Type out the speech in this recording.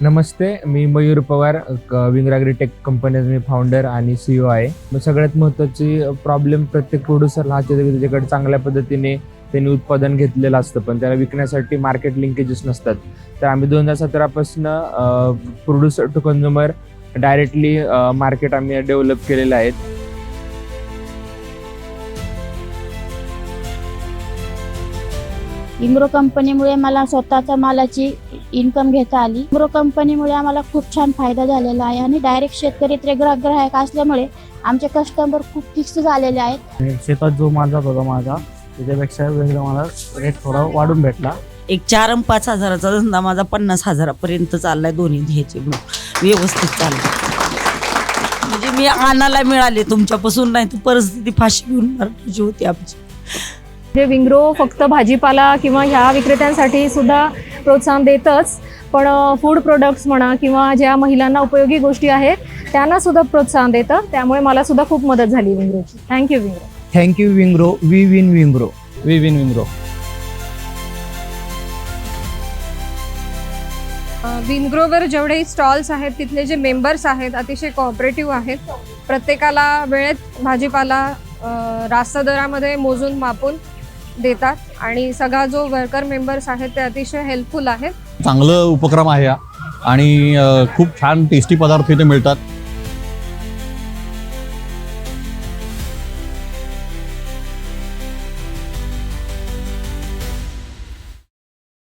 नमस्ते, मी Mayur Pawar, winger agritech कंपनीचा मी founder आणि CEO आहे. मग सगळ्यात महत्त्वाची प्रॉब्लेम प्रत्येक प्रोड्युसरला हा त्याच्याकडे चांगल्या पद्धतीने त्यांनी उत्पादन घेतलेलं असतं, पण त्याला विकण्यासाठी मार्केट लिंकेजेस नसतात. तर आम्ही 2017 पासून producer to consumer directly market आम्ही डेव्हलप केलेलं आहे. विंग्रो कंपनीमुळे मला स्वतःच्या मालाची इन्कम घेता आली. विंग्रो कंपनीमुळे आम्हाला खूप छान फायदा झालेला आहे आणि डायरेक्ट शेतकरी ग्राहक असल्यामुळे आमचे कस्टमर खूप फिक्स झालेले आहेत. शेतात जो माल जात होता माझा त्याच्यापेक्षा वेगळा मला रेट थोडा वाढून भेटला. एक 4 आणि 5 हजाराचा धंदा माझा 50,000 पर्यंत चाललाय. दोन्ही ह्याचे व्यवस्थित चाललाय. म्हणजे मी आणायला मिळाले तुमच्यापासून, नाही तर परिस्थिती फाशी घेऊन तुझी होती आमची. जे विंग्रो फक्त भाजीपाला किंवा ह्या विक्रेत्यांसाठी सुद्धा प्रोत्साहन देतच, पण फूड प्रोडक्ट्स म्हणा किंवा ज्या महिलांना उपयोगी गोष्टी आहेत त्यांना सुद्धा प्रोत्साहन देतं. त्यामुळे मला सुद्धा खूप मदत झाली विंग्रोची. Thank you Wingro. Thank you Wingro. We win Wingro. We win Wingro. विंग्रोवर जेवढे स्टॉल्स आहेत तिथले जे मेंबर्स आहेत अतिशय कोऑपरेटिव्ह आहेत. प्रत्येकाला वेळेत भाजीपाला रास्त दरामध्ये मोजून मापून देतात आणि सगळा जो वर्कर मेंबर्स आहेत ते अतिशय हेल्पफुल आहेत. चांगलं उपक्रम आहे आणि खूप छान टेस्टी पदार्थ इथे मिळतात.